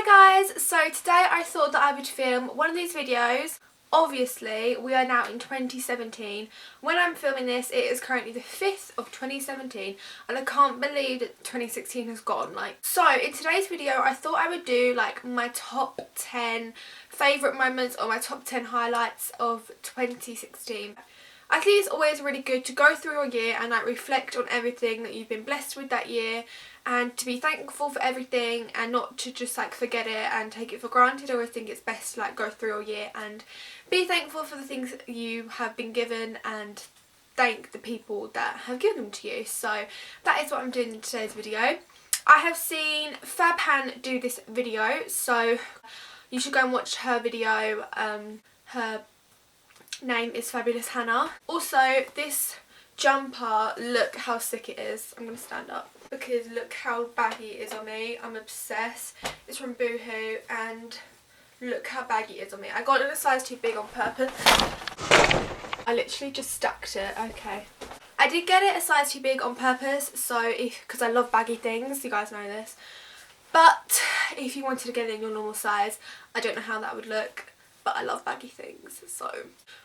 Hi guys, so today I thought that I would film one of these videos. Obviously, we are now in 2017. When I'm filming this, it is currently the 5th of 2017 and I can't believe that 2016 has gone. So in today's video, I thought I would do like my top 10 favourite moments or my top 10 highlights of 2016. I think it's always really good to go through your year and like reflect on everything that you've been blessed with that year and to be thankful for everything and not to just like forget it and take it for granted. I always think it's best to like go through your year and be thankful for the things that you have been given and thank the people that have given them to you. So that is what I'm doing in today's video. I have seen Fabhan do this video, so you should go and watch her video. Her name is Fabulous Hannah. Also, this jumper, look how sick it is. I'm going to stand up because look how baggy it is on me. I'm obsessed. It's from Boohoo and look how baggy it is on me. I got it in a size too big on purpose. I literally just stacked it. Okay. I did get it a size too big on purpose, so because I love baggy things, you guys know this. But if you wanted to get it in your normal size, I don't know how that would look. But I love baggy things, so.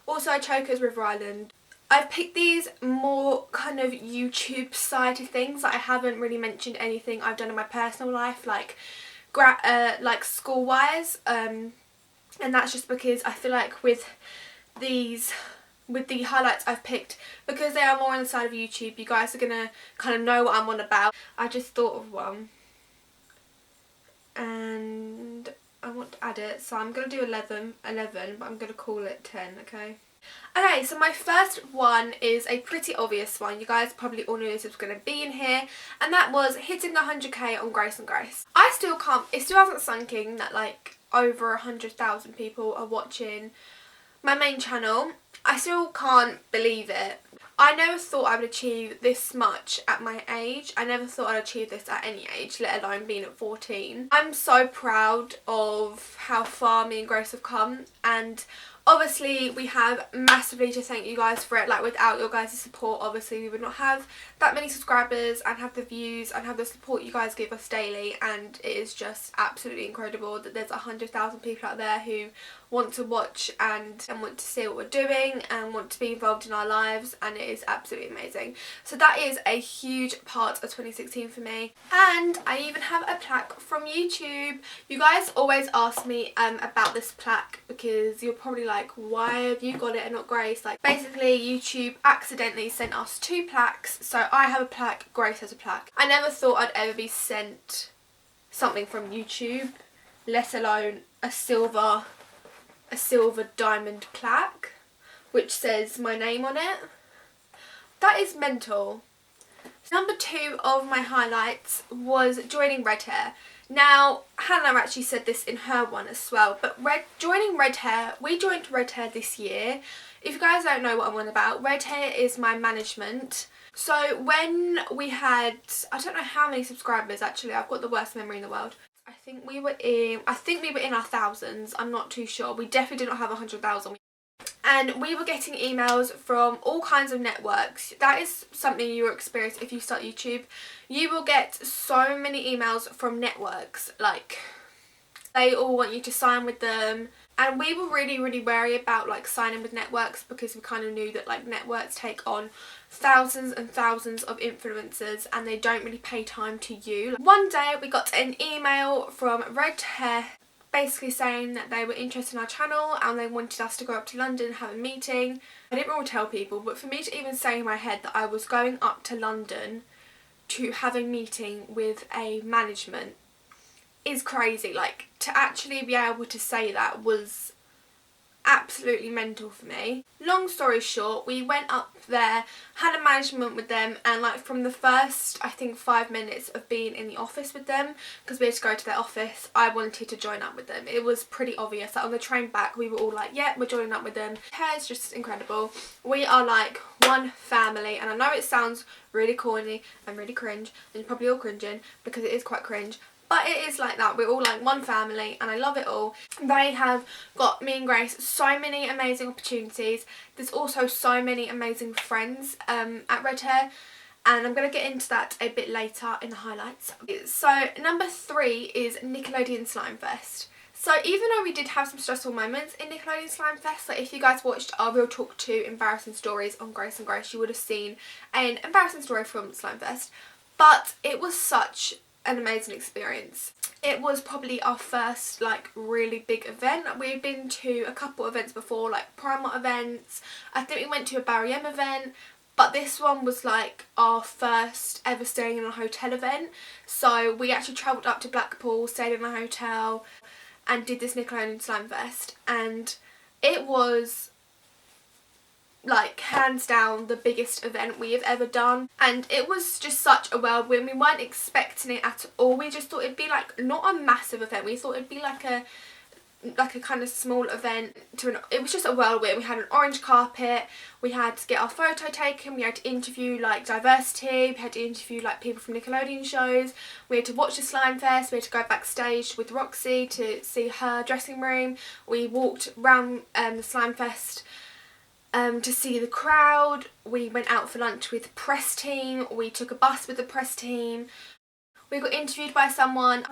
Also chokers River Island. I've picked these more kind of YouTube side of things. I haven't really mentioned anything I've done in my personal life, like school wise, and that's just because I feel like with the highlights I've picked, because they are more on the side of YouTube, you guys are gonna kind of know what I'm on about. I just thought of one and I want to add it, so I'm going to do 11, but I'm going to call it 10, okay? Okay, so my first one is a pretty obvious one. You guys probably all knew this was going to be in here, and that was hitting the 100k on Grace and Grace. I still can't, it still hasn't sunk in that like over 100,000 people are watching my main channel. I still can't believe it. I never thought I would achieve this much at my age. I never thought I'd achieve this at any age, let alone being at 14. I'm so proud of how far me and Grace have come, and obviously we have massively to thank you guys for it. Like without your guys' support, obviously we would not have that many subscribers and have the views and have the support you guys give us daily, and it is just absolutely incredible that there's 100,000 people out there who want to watch and want to see what we're doing and want to be involved in our lives, and it is absolutely amazing. So that is a huge part of 2016 for me. And I even have a plaque from YouTube. You guys always ask me about this plaque because you're probably like, why have you got it and not Grace? Like basically YouTube accidentally sent us 2 plaques, so I have a plaque, Grace has a plaque. I never thought I'd ever be sent something from YouTube, let alone a silver diamond plaque which says my name on it. That is mental. Number 2 of my highlights was joining Red Hare. Now Hannah actually said this in her one as well, but joining Red Hare, we joined Red Hare this year. If you guys don't know what I'm on about, Red Hare is my management. So when we had, I don't know how many subscribers actually, I've got the worst memory in the world. I think we were in our thousands. I'm not too sure. We definitely did not have 100,000. And we were getting emails from all kinds of networks. That is something you will experience if you start YouTube. You will get so many emails from networks. Like, they all want you to sign with them. And we were really, really wary about like signing with networks because we kind of knew that like networks take on thousands and thousands of influencers and they don't really pay time to you. One day we got an email from Red Hare basically saying that they were interested in our channel and they wanted us to go up to London and have a meeting. I didn't really tell people, but for me to even say in my head that I was going up to London to have a meeting with a management is crazy. Like, to actually be able to say that was absolutely mental for me. Long story short, we went up there, had a management with them, and like from the first I think 5 minutes of being in the office with them, because we had to go to their office, I wanted to join up with them. It was pretty obvious. Like on the train back we were all like, yeah, we're joining up with them. Hare is just incredible. We are like one family, and I know it sounds really corny and really cringe, and you're probably all cringing because it is quite cringe. But it is like that. We're all like one family and I love it all. They have got me and Grace so many amazing opportunities. There's also so many amazing friends at Red Hare. and I'm going to get into that a bit later in the highlights. So number 3 is Nickelodeon Slime Fest. So even though we did have some stressful moments in Nickelodeon Slime Fest, like if you guys watched our Real Talk 2 embarrassing stories on Grace and Grace, you would have seen an embarrassing story from Slime Fest. But it was such an amazing experience. It was probably our first like really big event. We've been to a couple events before, like Primark events. I think we went to a Barry M event. But this one was like our first ever staying in a hotel event. So we actually travelled up to Blackpool, stayed in a hotel and did this Nickelodeon Slime Fest. And it was like hands down the biggest event we have ever done. And it was just such a whirlwind. We weren't expecting it at all. We just thought it'd be like not a massive event. We thought it'd be like a kind of small event. It was just a whirlwind. We had an orange carpet, we had to get our photo taken, we had to interview like diversity, we had to interview like people from Nickelodeon shows, we had to watch the Slime Fest, we had to go backstage with Roxy to see her dressing room, we walked around the Slime Fest to see the crowd, we went out for lunch with the press team, we took a bus with the press team, we got interviewed by someone.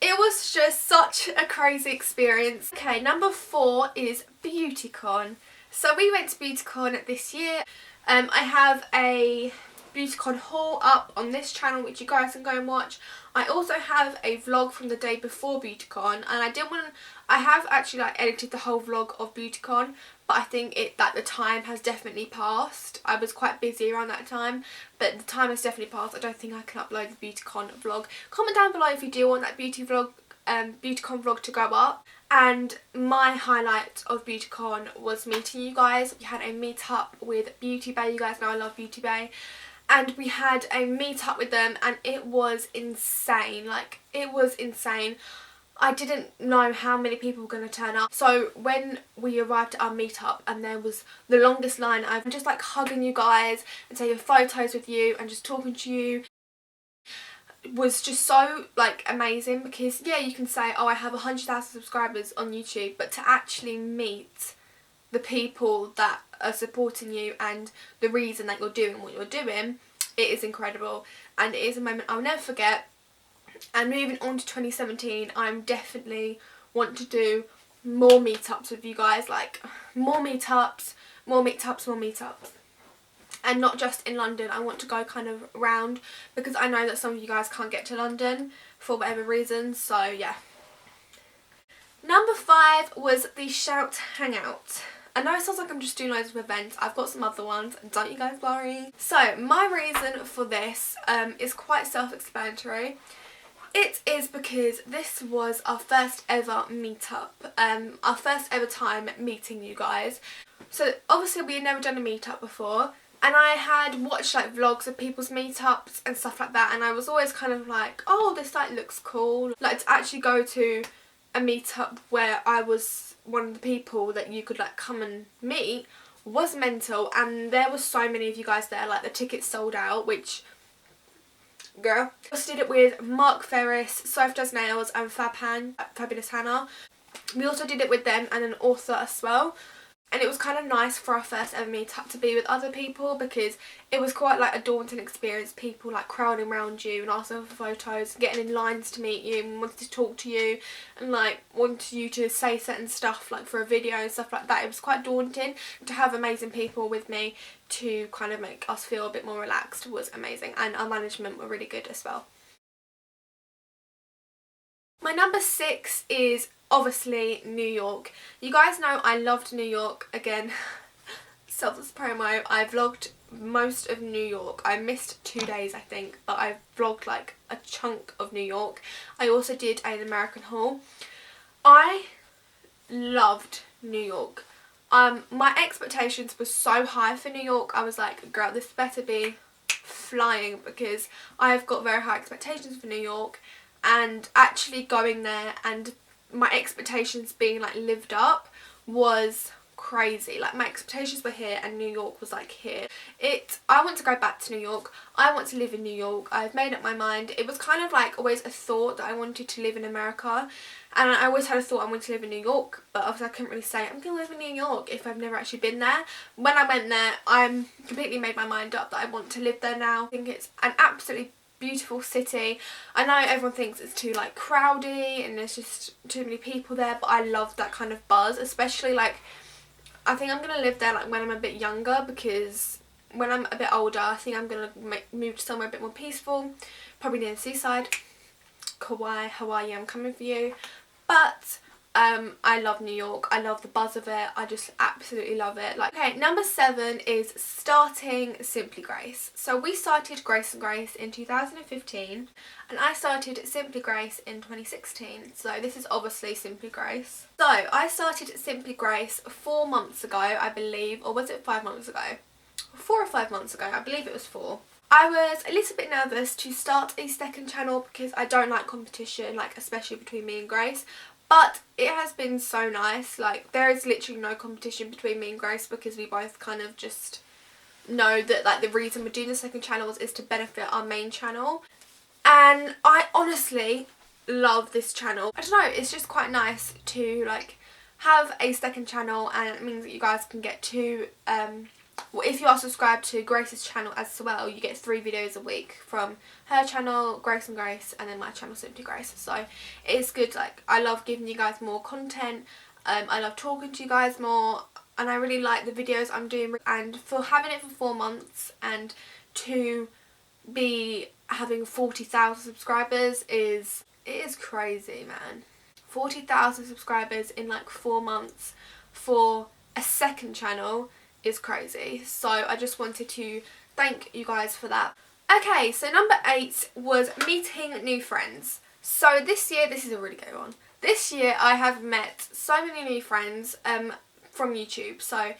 It was just such a crazy experience. Okay, number 4 is BeautyCon. So we went to BeautyCon this year. I have a BeautyCon haul up on this channel which you guys can go and watch. I also have a vlog from the day before BeautyCon, and I have actually like edited the whole vlog of BeautyCon, but I think that the time has definitely passed. I was quite busy around that time, but the time has definitely passed. I don't think I can upload the BeautyCon vlog. Comment down below if you do want that BeautyCon vlog to go up. And my highlight of BeautyCon was meeting you guys. We had a meetup with Beauty Bay. You guys know I love Beauty Bay. And we had a meetup with them and it was insane. Like, it was insane. I didn't know how many people were going to turn up. So when we arrived at our meetup and there was the longest line, I'm just like hugging you guys and taking photos with you and just talking to you. It was just so like amazing because yeah, you can say, oh, I have 100,000 subscribers on YouTube, but to actually meet the people that are supporting you and the reason that you're doing what you're doing, it is incredible and it is a moment I'll never forget. And moving on to 2017, I'm definitely want to do more meetups with you guys, like more meetups. And not just in London. I want to go kind of around because I know that some of you guys can't get to London for whatever reason, so yeah. Number 5 was the Shout Hangout. I know it sounds like I'm just doing loads of events. I've got some other ones, don't you guys worry. So my reason for this is quite self-explanatory. It is because this was our first ever meetup, our first ever time meeting you guys. So obviously we had never done a meetup before, and I had watched like vlogs of people's meetups and stuff like that, and I was always kind of like, oh, this like looks cool. Like to actually go to a meetup where I was one of the people that you could like come and meet was mental, and there were so many of you guys there. Like the tickets sold out, which girl. I also did it with Mark Ferris, Soph Does Nails and Fabulous Hannah. We also did it with them and an author as well. And it was kind of nice for our first ever meetup to be with other people because it was quite like a daunting experience. People like crowding around you and asking for photos, getting in lines to meet you and wanting to talk to you and like wanting you to say certain stuff like for a video and stuff like that. It was quite daunting. To have amazing people with me to kind of make us feel a bit more relaxed was amazing, and our management were really good as well. My number 6 is obviously New York. You guys know I loved New York. Again, selfless promo, I vlogged most of New York. I missed 2 days I think, but I vlogged like a chunk of New York. I also did an American haul. I loved New York. My expectations were so high for New York. I was like, girl, this better be flying because I've got very high expectations for New York. And actually going there and my expectations being like lived up was crazy. Like my expectations were here and New York was like here. I want to go back to New York. I want to live in New York. I've made up my mind. It was kind of like always a thought that I wanted to live in America, and I always had a thought I wanted to live in New York, but obviously I couldn't really say I'm going to live in New York if I've never actually been there. When I went there, I'm completely made my mind up that I want to live there now. I think it's an absolutely beautiful city. I know everyone thinks it's too like crowdy and there's just too many people there, but I love that kind of buzz, especially like I think I'm gonna live there like when I'm a bit younger, because when I'm a bit older I think I'm gonna move to somewhere a bit more peaceful, probably near the seaside. Kauai, Hawaii, I'm coming for you. But I love New York. I love the buzz of it. I just absolutely love it. Like, okay, number 7 is starting Simply Grace. So we started Grace and Grace in 2015 and I started Simply Grace in 2016. So this is obviously Simply Grace. So I started Simply Grace 4 months ago, I believe, or was it 5 months ago? 4 or 5 months ago, I believe it was 4. I was a little bit nervous to start a second channel because I don't like competition, like especially between me and Grace. But it has been so nice. Like there is literally no competition between me and Grace because we both kind of just know that like the reason we're doing the second channels is to benefit our main channel. And I honestly love this channel. I don't know, it's just quite nice to like have a second channel, and it means that you guys can get to well, if you are subscribed to Grace's channel as well, you get 3 videos a week from her channel, Grace and Grace, and then my channel, Simply Grace. So it's good. Like I love giving you guys more content. I love talking to you guys more, and I really like the videos I'm doing. And for having it for 4 months and to be having 40,000 subscribers it is crazy, man. 40,000 subscribers in like 4 months for a second channel is crazy. So I just wanted to thank you guys for that. Okay, so number 8 was meeting new friends. So this year, this is a really good one. This year I have met so many new friends from YouTube. So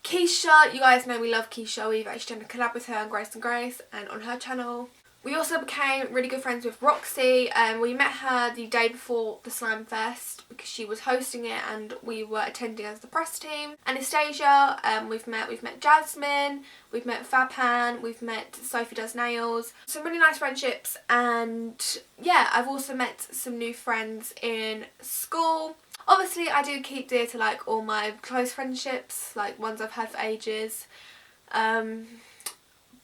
Keisha, you guys know we love Keisha. We've actually done a collab with her on Grace and Grace and on her channel. We also became really good friends with Roxy. We met her the day before the Slam Fest because she was hosting it and we were attending as the press team. Anastasia, we've met Jasmine, we've met Fabhan, we've met Sophie Does Nails. Some really nice friendships, and yeah, I've also met some new friends in school. Obviously I do keep dear to like all my close friendships, like ones I've had for ages.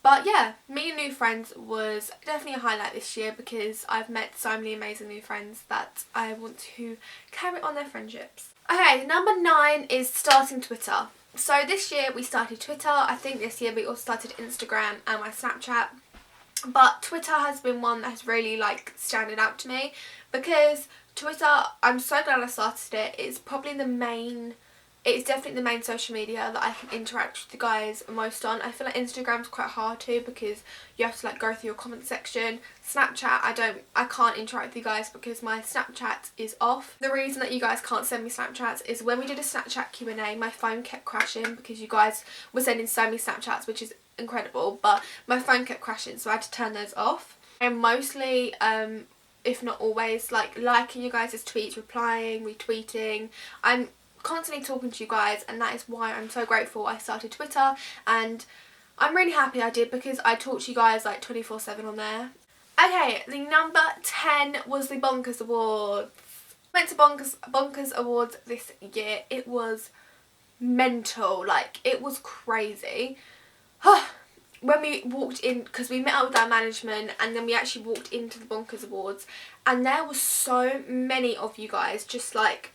But yeah, meeting new friends was definitely a highlight this year because I've met so many amazing new friends that I want to carry on their friendships. Okay, number 9 is starting Twitter. So this year we started Twitter. I think this year we also started Instagram and my Snapchat. But Twitter has been one that has really like standing out to me because Twitter, I'm so glad I started it. It's definitely the main social media that I can interact with you guys most on. I feel like Instagram's quite hard too because you have to like go through your comment section. Snapchat, I can't interact with you guys because my Snapchat is off. The reason that you guys can't send me Snapchats is when we did a Snapchat Q&A, my phone kept crashing because you guys were sending so many Snapchats, which is incredible, but my phone kept crashing, so I had to turn those off. And mostly, if not always, like liking you guys' tweets, replying, retweeting. I'm constantly talking to you guys, and that is why I'm so grateful I started Twitter, and I'm really happy I did because I talk to you guys like 24/7 on there. Okay, the number 10 was the Bonkers Awards. Went to Bonkers Awards this year. It was mental, like it was crazy. When we walked in, because we met up with our management and then we actually walked into the Bonkers Awards, and there was so many of you guys just like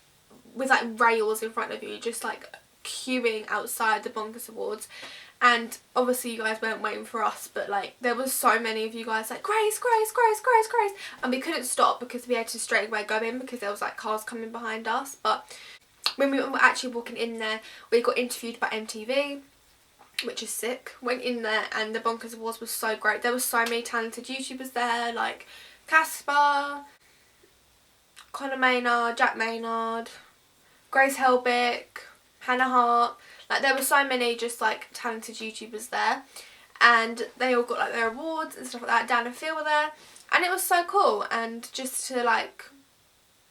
with like rails in front of you, just like queuing outside the Bonkers Awards. And obviously you guys weren't waiting for us, but like there was so many of you guys like Grace, Grace, Grace, Grace, Grace, and we couldn't stop because we had to straight away go in because there was like cars coming behind us. But when we were actually walking in there, we got interviewed by MTV, which is sick. Went in there and the Bonkers Awards was so great. There were so many talented YouTubers there, like Casper, Connor Maynard, Jack Maynard, Grace Helbig, Hannah Hart. Like there were so many just like talented YouTubers there, and they all got like their awards and stuff like that. Dan and Phil were there, and it was so cool. And just to like,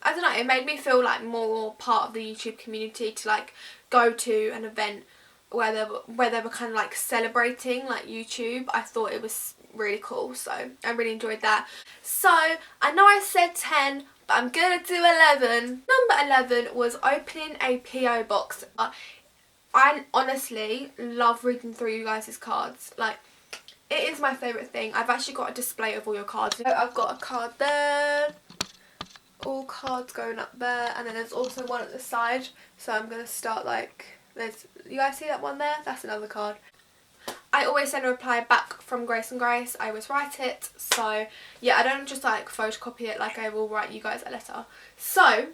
I don't know, it made me feel like more part of the YouTube community to like go to an event where they were kind of like celebrating like YouTube. I thought it was really cool, so I really enjoyed that. So I know I said 10, but I'm gonna do 11. Number 11 was opening a PO box. I honestly love reading through you guys' cards. Like, it is my favourite thing. I've actually got a display of all your cards. So I've got a card there, all cards going up there, and then there's also one at the side. So I'm gonna start like, you guys see that one there? That's another card. I always send a reply back from Grace and Grace. I always write it. So yeah, I don't just like photocopy it, like I will write you guys a letter. So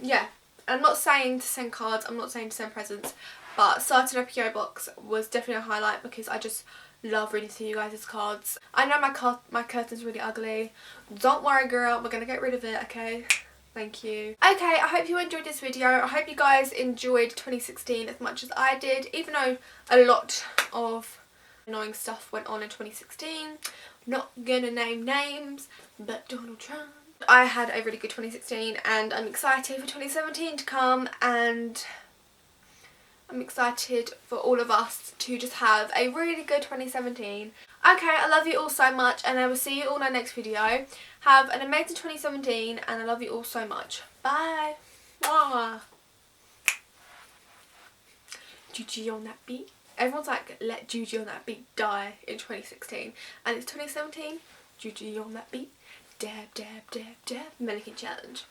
yeah, I'm not saying to send cards, I'm not saying to send presents, but starting a PO box was definitely a highlight because I just love reading through you guys' cards. I know my curtain's really ugly. Don't worry girl, we're gonna get rid of it, okay? Thank you. Okay, I hope you enjoyed this video. I hope you guys enjoyed 2016 as much as I did, even though a lot of annoying stuff went on in 2016. I'm not gonna name names, but Donald Trump. I had a really good 2016 and I'm excited for 2017 to come, and I'm excited for all of us to just have a really good 2017. Okay, I love you all so much and I will see you all in our next video. Have an amazing 2017 and I love you all so much. Bye. Mwah. GG on that beat. Everyone's like, let GG on that beat die in 2016. And it's 2017. GG on that beat. Dab, dab, dab, dab. Mannequin challenge.